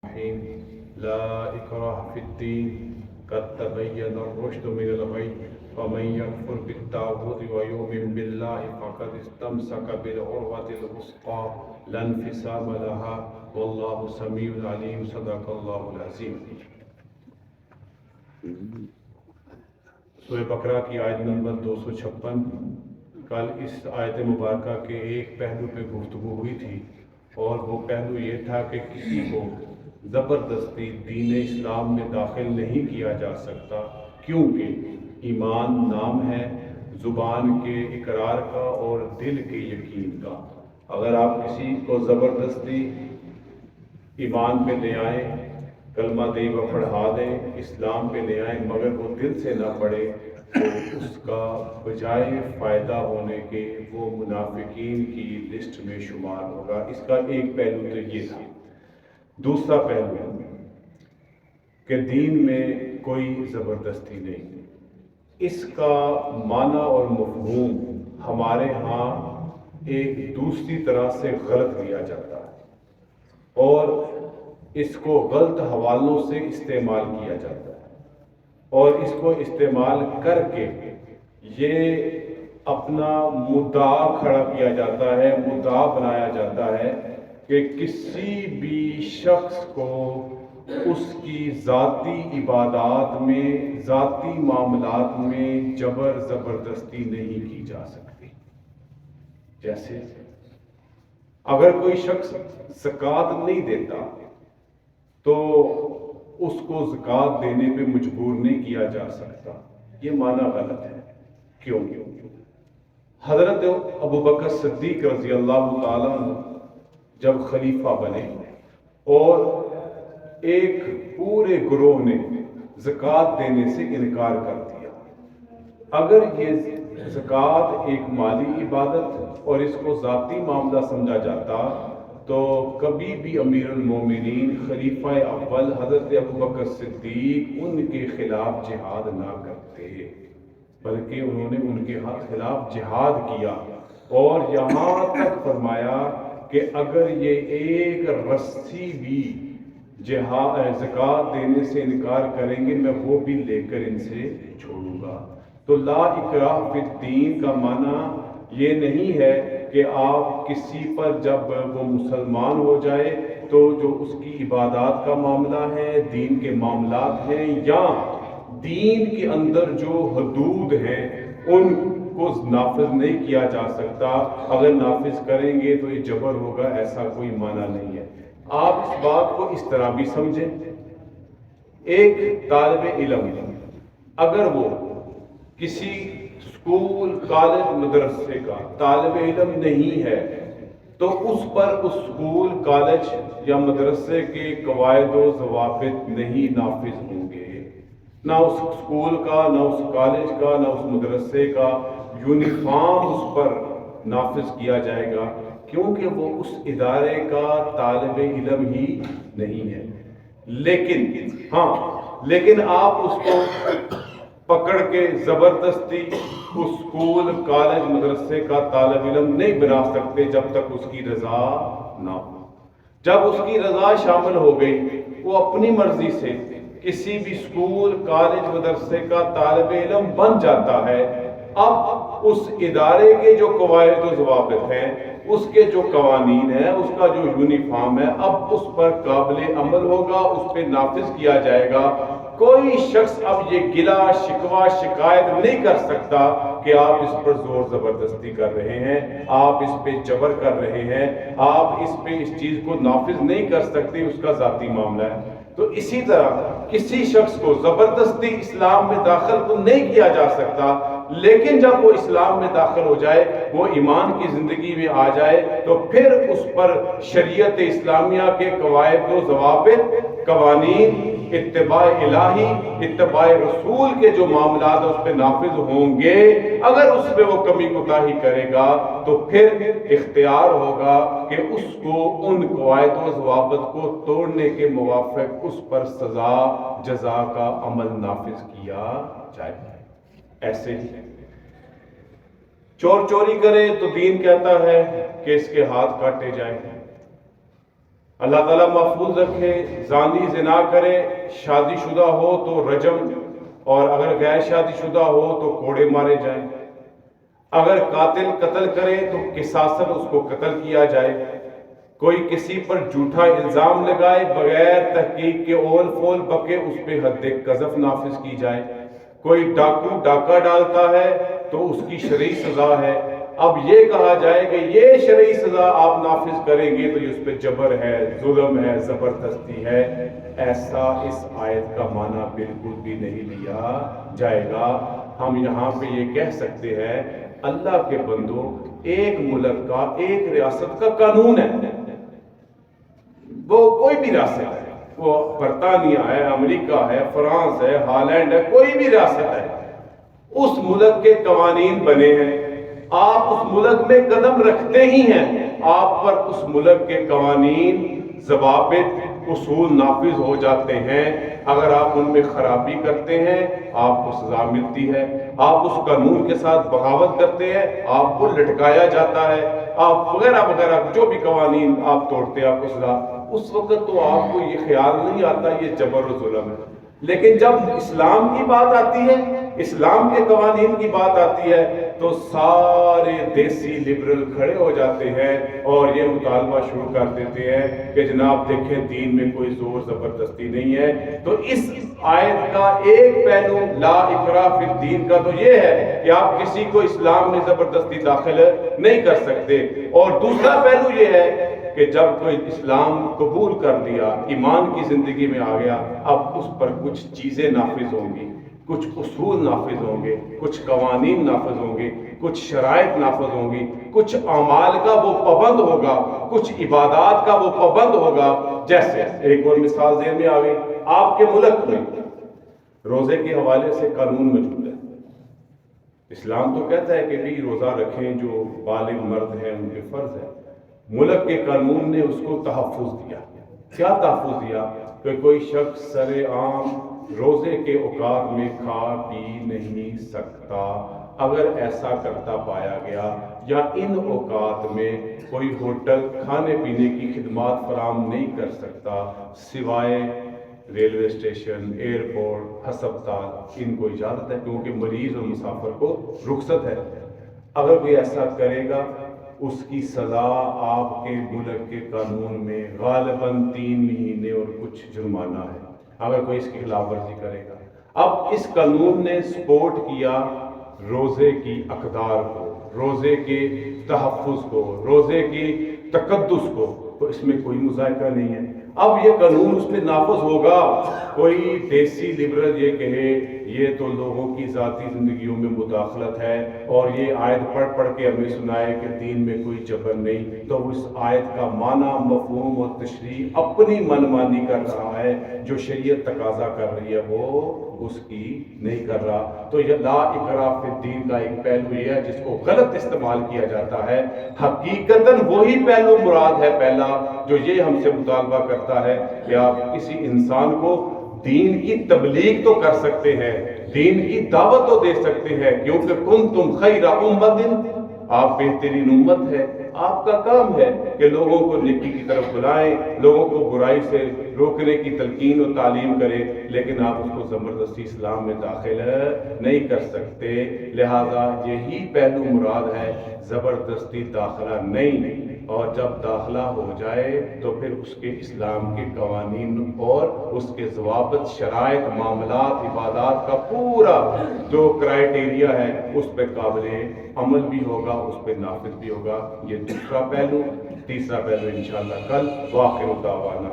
الرحيم لا إكراه في الدين قد تبين الرشد من الغي فمن يكفر بالطاغوت ويؤمن بالله فقد استمسك بالعروة الوثقى لا انفصام لها والله سميع عليم صدق الله العظيم. سورہ بقرہ کی آیت نمبر 256. کل اس آیت مبارکہ کے ایک پہلو پہ گفتگو ہوئی تھی اور وہ پہلو یہ تھا کہ کسی کو زبردستی دین اسلام میں داخل نہیں کیا جا سکتا، کیونکہ ایمان نام ہے زبان کے اقرار کا اور دل کے یقین کا. اگر آپ کسی کو زبردستی ایمان پہ لے آئیں، کلمہ طیبہ پڑھا دیں، اسلام پہ لے آئیں، مگر وہ دل سے نہ پڑھے تو اس کا بجائے فائدہ ہونے کے وہ منافقین کی لسٹ میں شمار ہوگا. اس کا ایک پہلو تو یہ تھا. دوسرا پہلو کہ دین میں کوئی زبردستی نہیں. اس کا معنی اور مفہوم ہمارے ہاں ایک دوسری طرح سے غلط لیا جاتا ہے اور اس کو غلط حوالوں سے استعمال کیا جاتا ہے اور اس کو استعمال کر کے یہ اپنا مدعا کھڑا کیا جاتا ہے، مدعا بنایا جاتا ہے کہ کسی بھی شخص کو اس کی ذاتی عبادات میں، ذاتی معاملات میں جبر زبردستی نہیں کی جا سکتی. جیسے اگر کوئی شخص زکوٰۃ نہیں دیتا تو اس کو زکوٰۃ دینے پہ مجبور نہیں کیا جا سکتا. یہ معنی غلط ہے. کیوں؟ حضرت ابوبکر صدیق رضی اللہ تعالیٰ عنہ جب خلیفہ بنے اور ایک پورے گروہ نے زکوٰۃ دینے سے انکار کر دیا. اگر یہ زکوٰۃ ایک مالی عبادت اور اس کو ذاتی معاملہ سمجھا جاتا تو کبھی بھی امیر المومنین خلیفہ اول حضرت ابوبکر صدیق ان کے خلاف جہاد نہ کرتے، بلکہ انہوں نے ان کے خلاف جہاد کیا اور یہاں تک فرمایا کہ اگر یہ ایک رسی بھی زکوٰۃ دینے سے انکار کریں گے میں وہ بھی لے کر ان سے چھوڑوں گا. تو لا اکراہ فی الدین کا معنی یہ نہیں ہے کہ آپ کسی پر جب وہ مسلمان ہو جائے تو جو اس کی عبادات کا معاملہ ہے، دین کے معاملات ہیں یا دین کے اندر جو حدود ہیں ان کو نافذ نہیں کیا جا سکتا. اگر نافذ کریں گے تو یہ جبر ہوگا، ایسا کوئی معنی نہیں ہے. آپ اس بات کو اس طرح بھی سمجھیں، ایک طالب علم اگر وہ کسی اسکول، کالج، مدرسے کا طالب علم نہیں ہے تو اس پر اس اسکول، کالج یا مدرسے کے قواعد و ضوابط نہیں نافذ ہوں گے. نہ اس اسکول کا، نہ اس کالج کا، نہ اس مدرسے کا یونیفارم اس پر نافذ کیا جائے گا، کیونکہ وہ اس ادارے کا طالب علم ہی نہیں ہے. لیکن آپ اس کو پکڑ کے زبردستی اس اسکول، کالج، مدرسے کا طالب علم نہیں بنا سکتے جب تک اس کی رضا نہ ہو. جب اس کی رضا شامل ہو گئی، وہ اپنی مرضی سے کسی بھی اسکول، کالج، مدرسے کا طالب علم بن جاتا ہے. اب اس ادارے کے جو قواعد و ضوابط ہیں، اس کے جو قوانین ہیں، اس کا جو یونیفارم ہے، اب اس پر قابل عمل ہوگا، اس پہ نافذ کیا جائے گا. کوئی شخص اب یہ گلا، شکوہ، شکایت نہیں کر سکتا کہ آپ اس پر زور زبردستی کر رہے ہیں، آپ اس پہ جبر کر رہے ہیں، آپ اس پہ اس چیز کو نافذ نہیں کر سکتے، اس کا ذاتی معاملہ ہے. تو اسی طرح کسی شخص کو زبردستی اسلام میں داخل تو نہیں کیا جا سکتا، لیکن جب وہ اسلام میں داخل ہو جائے، وہ ایمان کی زندگی میں آ جائے تو پھر اس پر شریعت اسلامیہ کے قواعد و ضوابط، قوانین، اتباع الہی، اتباع رسول کے جو معاملات اس پہ نافذ ہوں گے. اگر اس پہ وہ کمی کوتاہی کرے گا تو پھر اختیار ہوگا کہ اس کو ان قواعد و ضوابط کو توڑنے کے موافق اس پر سزا، جزا کا عمل نافذ کیا جائے. ایسے ہی چور چوری کرے تو دین کہتا ہے کہ اس کے ہاتھ کاٹے جائیں. اللہ تعالیٰ محفوظ رکھے، زانی زنا کرے، شادی شدہ ہو تو رجم، اور اگر غیر شادی شدہ ہو تو کوڑے مارے جائیں، اگر قاتل قتل کرے تو قصاصاً اس کو قتل کیا جائے، کوئی کسی پر جھوٹا الزام لگائے بغیر تحقیق کے اول فول بکے اس پہ حد قذف نافذ کی جائے، کوئی ڈاکو ڈاکہ ڈالتا ہے تو اس کی شرعی سزا ہے۔ اب یہ کہا جائے کہ یہ شرعی سزا آپ نافذ کریں گے تو یہ اس پہ جبر ہے، ظلم ہے، زبردستی ہے، ایسا اس آیت کا معنی بالکل بھی نہیں لیا جائے گا۔ ہم یہاں پہ یہ کہہ سکتے ہیں اللہ کے بندو، ایک ملک کا، ایک ریاست کا قانون ہے، وہ کوئی بھی ریاست ہے، وہ برطانیہ ہے، امریکہ ہے، فرانس ہے، ہالینڈ ہے، کوئی بھی ریاست ہے، اس ملک کے قوانین بنے ہیں، آپ اس ملک میں قدم رکھتے ہی ہیں، آپ پر اس ملک کے قوانین، ضوابط، اصول نافذ ہو جاتے ہیں۔ اگر آپ ان میں خرابی کرتے ہیں آپ کو سزا ملتی ہے، آپ اس قانون کے ساتھ بغاوت کرتے ہیں آپ کو لٹکایا جاتا ہے، آپ وغیرہ وغیرہ جو بھی قوانین آپ توڑتے ہیں آپ کو سزا۔ اس وقت تو آپ کو یہ خیال نہیں آتا یہ جبر و ظلم ہے، لیکن جب اسلام کی بات آتی ہے، اسلام کے قوانین کی بات آتی ہے تو سارے دیسی لبرل کھڑے ہو جاتے ہیں اور یہ مطالبہ شروع کر دیتے ہیں کہ جناب دیکھیں دین میں کوئی زور زبردستی نہیں ہے۔ تو اس آیت کا ایک پہلو لا اکراہ فی الدین کا تو یہ ہے کہ آپ کسی کو اسلام میں زبردستی داخل نہیں کر سکتے، اور دوسرا پہلو یہ ہے کہ جب کوئی اسلام قبول کر لیا، ایمان کی زندگی میں آ گیا، اب اس پر کچھ چیزیں نافذ ہوں گی، کچھ اصول نافذ ہوں گے، کچھ قوانین نافذ ہوں گے، کچھ شرائط نافذ ہوں گی، کچھ اعمال کا وہ پابند ہوگا، کچھ عبادات کا وہ پابند ہوگا۔ جیسے ایک اور مثال ذہن میں آ گئی، آپ کے ملک میں روزے کے حوالے سے قانون موجود ہے۔ اسلام تو کہتا ہے کہ بھی روزہ رکھیں جو بالغ مرد ہیں ان کے فرض ہے، ملک کے قانون نے اس کو تحفظ دیا۔ کیا تحفظ دیا؟ کہ کوئی شخص سر عام روزے کے اوقات میں کھا پی نہیں سکتا، اگر ایسا کرتا پایا گیا یا ان اوقات میں کوئی ہوٹل کھانے پینے کی خدمات فراہم نہیں کر سکتا سوائے ریلوے اسٹیشن، ایئرپورٹ، ہسپتال، ان کو اجازت ہے کیونکہ مریض اور مسافر کو رخصت ہے۔ اگر کوئی ایسا کرے گا اس کی سزا آپ کے ملک کے قانون میں غالباً 3 مہینے اور کچھ جرمانہ ہے اگر کوئی اس کی خلاف ورزی کرے گا۔ اب اس قانون نے سپورٹ کیا روزے کی اقدار کو، روزے کے تحفظ کو، روزے کی تقدس کو، تو اس میں کوئی مذائقہ نہیں ہے۔ اب یہ قانون اس میں نافذ ہوگا، کوئی دیسی لبرل یہ کہے یہ تو لوگوں کی ذاتی زندگیوں میں مداخلت ہے اور یہ آیت پڑھ پڑھ کے ہمیں سنائے کہ دین میں کوئی جبر نہیں، تو اس آیت کا معنی، مفہوم اور تشریح اپنی منمانی کر رہا ہے، جو شریعت تقاضا کر رہی ہے وہ اس کی نہیں کر رہا۔ تو یہ لا اکراہ فی الدین کا ایک پہلو یہ ہے جس کو غلط استعمال کیا جاتا ہے، حقیقتاً وہی پہلو مراد ہے پہلا جو یہ ہم سے مطالبہ کرتا ہے کہ آپ کسی انسان کو دین کی تبلیغ تو کر سکتے ہیں، دین کی دعوت تو دے سکتے ہیں، کیونکہ کنتم خیر امت، آپ بہترین امت ہے، آپ کا کام ہے کہ لوگوں کو نیکی کی طرف بلائیں، لوگوں کو برائی سے روکنے کی تلقین و تعلیم کریں، لیکن آپ اس کو زبردستی اسلام میں داخل نہیں کر سکتے۔ لہذا یہی پہلو مراد ہے، زبردستی داخلہ نہیں، اور جب داخلہ ہو جائے تو پھر اس کے اسلام کے قوانین اور اس کے ضوابط، شرائط، معاملات، عبادات کا پورا جو کرائیٹیریا ہے اس پہ قابل عمل بھی ہوگا، اس پہ نافذ بھی ہوگا۔ یہ دوسرا پہلو۔ تیسرا پہلو انشاءاللہ کل۔ وآخر دعوانا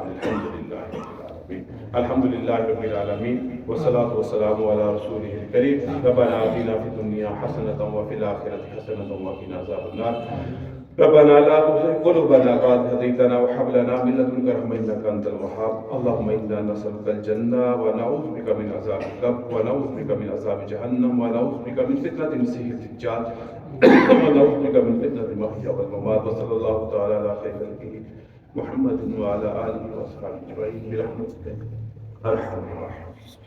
الحمدللہ رب العالمین والصلاة والسلام علی رسولہ الکریم۔ ربنا آتنا فی الدنیا حسنۃ وفی الآخرۃ حسنۃ وقنا عذاب النار۔ ربنا لا تزغ قلوبنا بعد إذ هديتنا وهب لنا من لدنك رحمة إنك أنت الوهاب اللهم إنا نسألك الجنة ونعوذ بك من عذاب القبر ونعوذ بك من عذاب جهنم ونعوذ بك من فتنة المسيح الدجال ونعوذ بك من فتنة المحيا والممات وصلى الله تعالى على خير خلقه محمد وعلى آله وأصحابه أجمعين برحمتك أرحم الراحمين۔